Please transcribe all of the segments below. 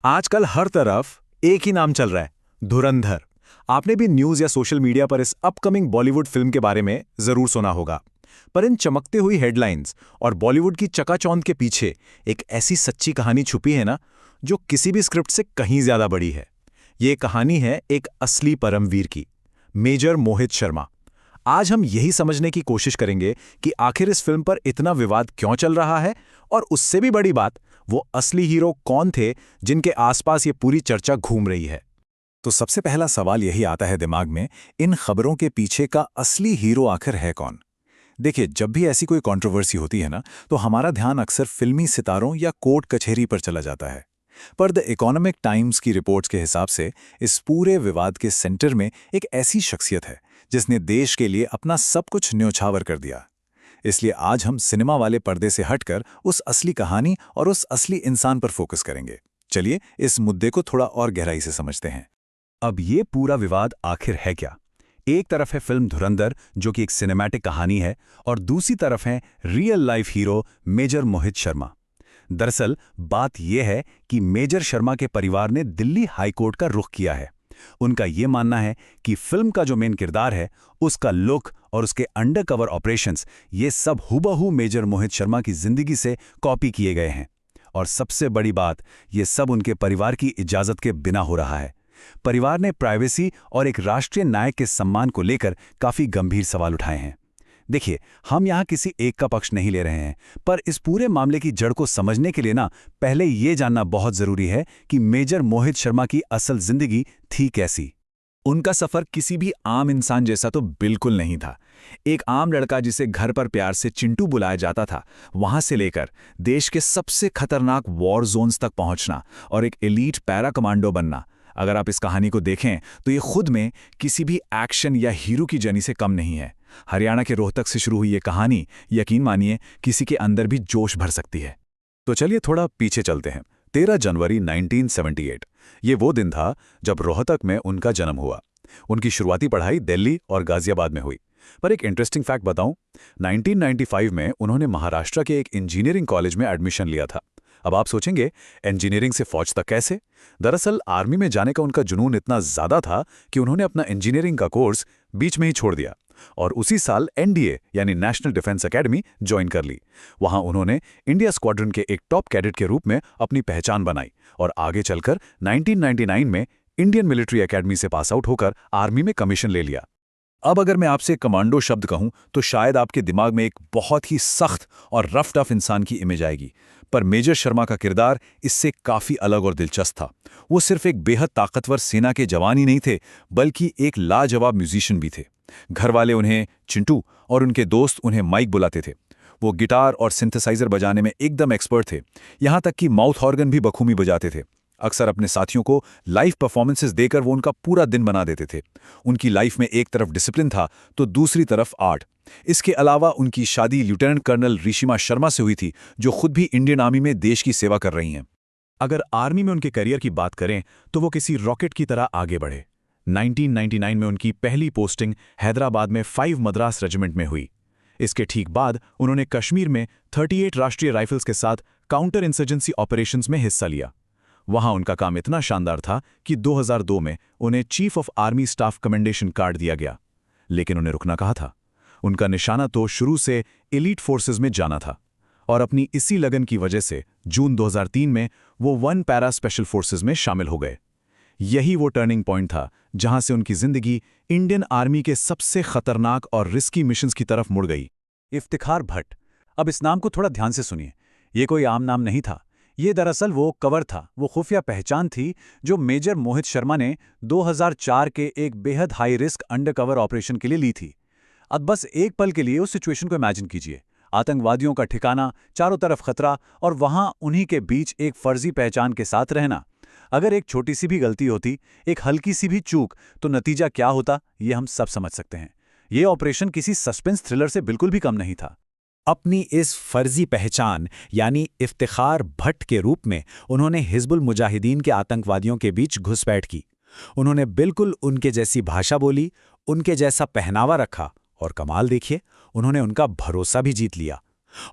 आजकल हर तरफ एक ही नाम चल रहा है, धुरंधर। आपने भी न्यूज़ या सोशल मीडिया पर इस अपकमिंग बॉलीवुड फिल्म के बारे में ज़रूर सुना होगा। पर इन चमकते हुई हेडलाइंस और बॉलीवुड की चकाचौंध के पीछे एक ऐसी सच्ची कहानी छुपी है ना, जो किसी भी स्क्रिप्ट से कहीं ज़्यादा बड़ी है। ये कहानी है एक असली परमवीर की, मेजर मोहित शर्मा। आज हम यही समझने की कोशिश करेंगे कि आखिर इस फिल्म पर इतना विवाद क्यों चल रहा है, और उससे भी बड़ी बात, वो असली हीरो कौन थे जिनके आसपास ये पूरी चर्चा घूम रही है। तो सबसे पहला सवाल यही आता है दिमाग में, इन खबरों के पीछे का असली हीरो आखिर है कौन? देखिए, जब भी ऐसी कोई कंट्रोवर्सी होती है ना, तो हमारा ध्यान अक्सर फिल्मी सितारों या कोर्ट कचहरी पर चला जाता है। पर द इकोनॉमिक टाइम्स की रिपोर्ट्स के हिसाब से इस पूरे विवाद के सेंटर में एक ऐसी शख्सियत है जिसने देश के लिए अपना सब कुछ न्योछावर कर दिया। इसलिए आज हम सिनेमा वाले पर्दे से हटकर उस असली कहानी और उस असली इंसान पर फोकस करेंगे। चलिए इस मुद्दे को थोड़ा और गहराई से समझते हैं। अब ये पूरा विवाद आखिर है क्या? एक तरफ है फिल्म धुरंधर, जो कि एक सिनेमैटिक कहानी है, और दूसरी तरफ है real life hero major Mohit Sharma. दरअसल बात यह है कि मेजर शर्मा के परिवार ने दिल्ली हाईकोर्ट का रुख किया है। उनका यह मानना है कि फिल्म का जो मेन किरदार है, उसका लुक और उसके अंडरकवर ऑपरेशंस, ये सब हूबहू मेजर मोहित शर्मा की जिंदगी से कॉपी किए गए हैं। और सबसे बड़ी बात, ये सब उनके परिवार की इजाजत के बिना हो रहा है। परिवार ने प्राइवेसी और एक राष्ट्रीय नायक के सम्मान को लेकर काफी गंभीर सवाल उठाए हैं। देखिए, हम यहाँ किसी एक का पक्ष नहीं ले रहे हैं, पर इस पूरे मामले की जड़ को समझने के लिए ना, पहले ये जानना बहुत जरूरी है कि मेजर मोहित शर्मा की असल जिंदगी थी कैसी। उनका सफर किसी भी आम इंसान जैसा तो बिल्कुल नहीं था। एक आम लड़का जिसे घर पर प्यार से चिंटू बुलाया जाता था, वहां से लेकर देश के सबसे खतरनाक वॉर जोन्स तक पहुंचना और एक एलीट पैरा कमांडो बनना, अगर आप इस कहानी को देखें तो ये खुद में किसी भी एक्शन या हीरो की जर्नी से कम नहीं है। हरियाणा के रोहतक से शुरू हुई ये कहानी, यकीन मानिए, किसी के अंदर भी जोश भर सकती है। तो चलिए थोड़ा पीछे चलते हैं। 13 जनवरी 1978, ये वो दिन था जब रोहतक में उनका जन्म हुआ। उनकी शुरुआती पढ़ाई दिल्ली और गाजियाबाद में हुई। पर एक इंटरेस्टिंग फैक्ट बताऊं, 1995 में उन्होंने महाराष्ट्र के एक इंजीनियरिंग कॉलेज में एडमिशन लिया था। अब आप सोचेंगे, इंजीनियरिंग से फौज तक कैसे? दरअसल आर्मी में जाने का उनका जुनून इतना ज्यादा था कि उन्होंने अपना इंजीनियरिंग का कोर्स बीच में ही छोड़ दिया और उसी साल एनडीए यानी नेशनल डिफेंस एकेडमी ज्वाइन कर ली। वहां उन्होंने इंडिया स्क्वाड्रन के एक टॉप कैडेट के रूप में अपनी पहचान बनाई और आगे चलकर 1999 में इंडियन मिलिट्री एकेडमी से पास आउट होकर आर्मी में कमीशन ले लिया। अब अगर मैं आपसे कमांडो शब्द कहूं तो शायद आपके दिमाग में एक बहुत ही सख्त और रफ टफ इंसान की इमेज आएगी, पर मेजर शर्मा का किरदार इससे काफी अलग और दिलचस्प था। वो सिर्फ एक बेहद ताकतवर सेना के जवान ही नहीं थे, बल्कि एक लाजवाब म्यूजिशियन भी थे। घर वाले उन्हें चिंटू और उनके दोस्त उन्हें माइक बुलाते थे। वो गिटार और सिंथेसाइजर बजाने में एकदम एक्सपर्ट थे, यहाँ तक कि माउथ ऑर्गन भी बखूबी बजाते थे। अक्सर अपने साथियों को लाइव परफॉर्मेंसेस देकर वो उनका पूरा दिन बना देते थे। उनकी लाइफ में एक तरफ डिसिप्लिन था तो दूसरी तरफ आर्ट। इसके अलावा उनकी शादी लेफ्टिनेंट कर्नल ऋषिमा शर्मा से हुई थी, जो खुद भी इंडियन आर्मी में देश की सेवा कर रही हैं। अगर आर्मी में उनके करियर की बात करें तो वो किसी रॉकेट की तरह आगे बढ़े। 1999 में उनकी पहली पोस्टिंग हैदराबाद में 5 मद्रास रेजिमेंट में हुई। इसके ठीक बाद उन्होंने कश्मीर में 38 राष्ट्रीय राइफल्स के साथ काउंटर इंसर्जेंसी ऑपरेशंस में हिस्सा लिया। वहां उनका काम इतना शानदार था कि 2002 में उन्हें chief of army staff commendation card दिया गया। लेकिन उन्हें रुकना कहाँ था? उनका निशाना तो शुरू से एलीट फोर्सेस में जाना था, और अपनी इसी लगन की वजह से जून 2003 में वो 1 पैरा स्पेशल फोर्सेस में शामिल हो गए। यही वो टर्निंग पॉइंट था जहां से उनकी जिंदगी इंडियन आर्मी के सबसे खतरनाक और रिस्की मिशंस की तरफ मुड़ गई। इफ्तिखार भट्ट। अब इस नाम को थोड़ा ध्यान से सुनिए। ये कोई आम नाम नहीं था। ये दरअसल वो कवर था, वो खुफिया पहचान थी जो मेजर मोहित शर्मा ने 2004 के एक बेहद हाई रिस्क अंडरकवर ऑपरेशन के लिए ली थी। अब बस एक पल के लिए उस सिचुएशन को इमेजिन कीजिए। आतंकवादियों का ठिकाना, चारों तरफ खतरा, और वहां उन्हीं के बीच एक फर्जी पहचान के साथ रहना। अगर एक छोटी सी भी गलती होती, एक हल्की सी भी चूक, तो नतीजा क्या होता, ये हम सब समझ सकते हैं। ये ऑपरेशन किसी सस्पेंस थ्रिलर से बिल्कुल भी कम नहीं था। अपनी इस फर्जी पहचान यानी इफ्तिखार भट्ट के रूप में उन्होंने हिजबुल मुजाहिदीन के आतंकवादियों के बीच घुसपैठ की। उन्होंने बिल्कुल उनके जैसी भाषा बोली, उनके जैसा पहनावा रखा, और कमाल देखिए, उन्होंने उनका भरोसा भी जीत लिया।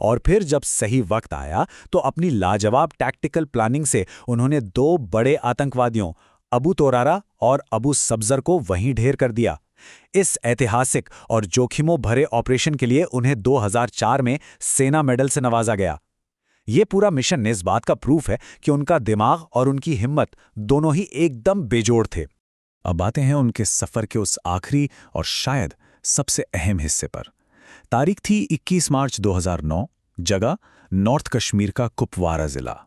और फिर जब सही वक्त आया तो अपनी लाजवाब टैक्टिकल प्लानिंग से उन्होंने 2 बड़े आतंकवादियों अबू तोरारा और अबू सब्जर को वहीं ढेर कर दिया। इस ऐतिहासिक और जोखिमों भरे ऑपरेशन के लिए उन्हें 2004 में सेना मेडल से नवाजा गया। ये पूरा मिशन इस बात का प्रूफ है कि उनका दिमाग और उनकी हिम्मत दोनों ही एकदम बेजोड़ थे। अब आते हैं उनके सफर के उस आखिरी और शायद सबसे अहम हिस्से पर। तारीख थी 21 मार्च 2009, जगह नॉर्थ कश्मीर का कुपवारा जिला।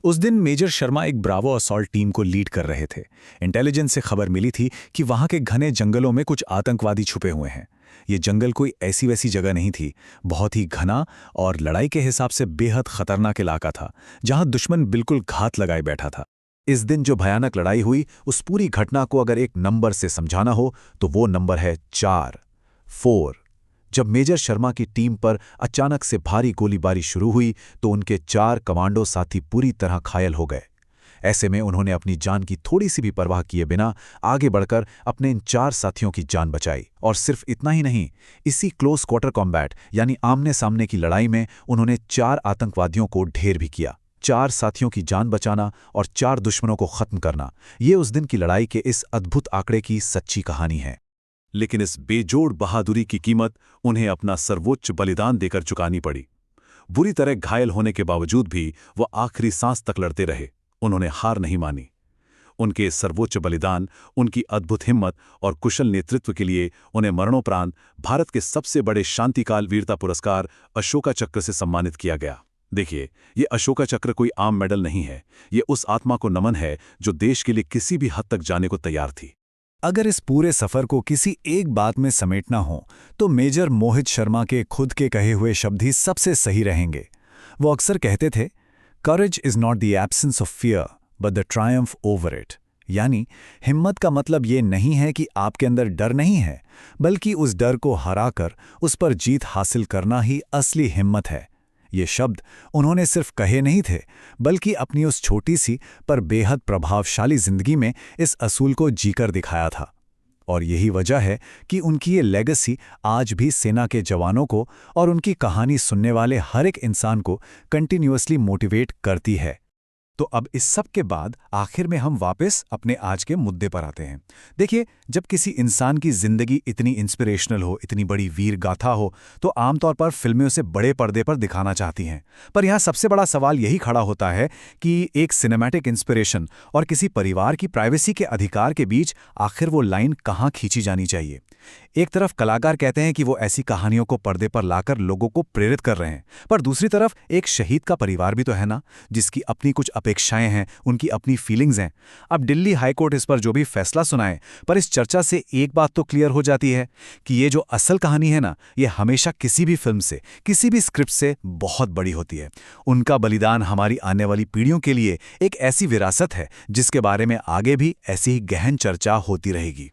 उस दिन मेजर शर्मा एक ब्रावो असॉल्ट टीम को लीड कर रहे थे। इंटेलिजेंस से खबर मिली थी कि वहां के घने जंगलों में कुछ आतंकवादी छुपे हुए हैं। ये जंगल कोई ऐसी वैसी जगह नहीं थी, बहुत ही घना और लड़ाई के हिसाब से बेहद खतरनाक इलाका था, जहां दुश्मन बिल्कुल घात लगाए बैठा था। इस दिन जो भयानक लड़ाई हुई, उस पूरी घटना को अगर एक नंबर से समझाना हो तो वो नंबर है 4। जब मेजर शर्मा की टीम पर अचानक से भारी गोलीबारी शुरू हुई तो उनके 4 कमांडो साथी पूरी तरह घायल हो गए। ऐसे में उन्होंने अपनी जान की थोड़ी सी भी परवाह किए बिना आगे बढ़कर अपने इन 4 साथियों की जान बचाई। और सिर्फ इतना ही नहीं, इसी क्लोज क्वार्टर कॉम्बैट यानी आमने सामने की लड़ाई में उन्होंने 4 आतंकवादियों को ढेर भी किया। 4 साथियों की जान बचाना और 4 दुश्मनों को खत्म करना, ये उस दिन की लड़ाई के इस अद्भुत आंकड़े की सच्ची कहानी है। लेकिन इस बेजोड़ बहादुरी की कीमत उन्हें अपना सर्वोच्च बलिदान देकर चुकानी पड़ी। बुरी तरह घायल होने के बावजूद भी वो आखिरी सांस तक लड़ते रहे। उन्होंने हार नहीं मानी। उनके सर्वोच्च बलिदान, उनकी अद्भुत हिम्मत और कुशल नेतृत्व के लिए उन्हें मरणोपरांत भारत के सबसे बड़े शांतिकाल वीरता पुरस्कार अशोका चक्र से सम्मानित किया गया। देखिए, ये अशोका चक्र कोई आम मेडल नहीं है। ये उस आत्मा को नमन है जो देश के लिए किसी भी हद तक जाने को तैयार थी। अगर इस पूरे सफर को किसी एक बात में समेटना हो तो मेजर मोहित शर्मा के खुद के कहे हुए शब्द ही सबसे सही रहेंगे। वो अक्सर कहते थे, courage is not the absence of fear but the Triumph over it. यानी हिम्मत का मतलब ये नहीं है कि आपके अंदर डर नहीं है, बल्कि उस डर को हराकर उस पर जीत हासिल करना ही असली हिम्मत है। ये शब्द उन्होंने सिर्फ कहे नहीं थे, बल्कि अपनी उस छोटी सी पर बेहद प्रभावशाली जिंदगी में इस असूल को जीकर दिखाया था। और यही वजह है कि उनकी ये लेगेसी आज भी सेना के जवानों को और उनकी कहानी सुनने वाले हर एक इंसान को कंटिन्यूअसली मोटिवेट करती है। तो अब इस सब के बाद आखिर में हम वापस अपने आज के मुद्दे पर आते हैं। देखिए, जब किसी इंसान की जिंदगी इतनी इंस्पिरेशनल हो, इतनी बड़ी वीर गाथा हो, तो आमतौर पर फिल्में उसे बड़े पर्दे पर दिखाना चाहती हैं। पर यहाँ सबसे बड़ा सवाल यही खड़ा होता है कि एक सिनेमैटिक इंस्पिरेशन और किसी परिवार की प्राइवेसी के अधिकार के बीच आखिर वो लाइन कहाँ खींची जानी चाहिए। एक तरफ कलाकार कहते हैं कि वो ऐसी कहानियों को पर्दे पर लाकर लोगों को प्रेरित कर रहे हैं, पर दूसरी तरफ एक शहीद का परिवार भी तो है ना, जिसकी अपनी कुछ अपेक्षाएं हैं, उनकी अपनी फीलिंग्स हैं। अब दिल्ली हाईकोर्ट इस पर जो भी फैसला सुनाए, पर इस चर्चा से एक बात तो क्लियर हो जाती है कि ये जो असल कहानी है ना, ये हमेशा किसी भी फिल्म से, किसी भी स्क्रिप्ट से बहुत बड़ी होती है। उनका बलिदान हमारी आने वाली पीढ़ियों के लिए एक ऐसी विरासत है जिसके बारे में आगे भी ऐसी ही गहन चर्चा होती रहेगी।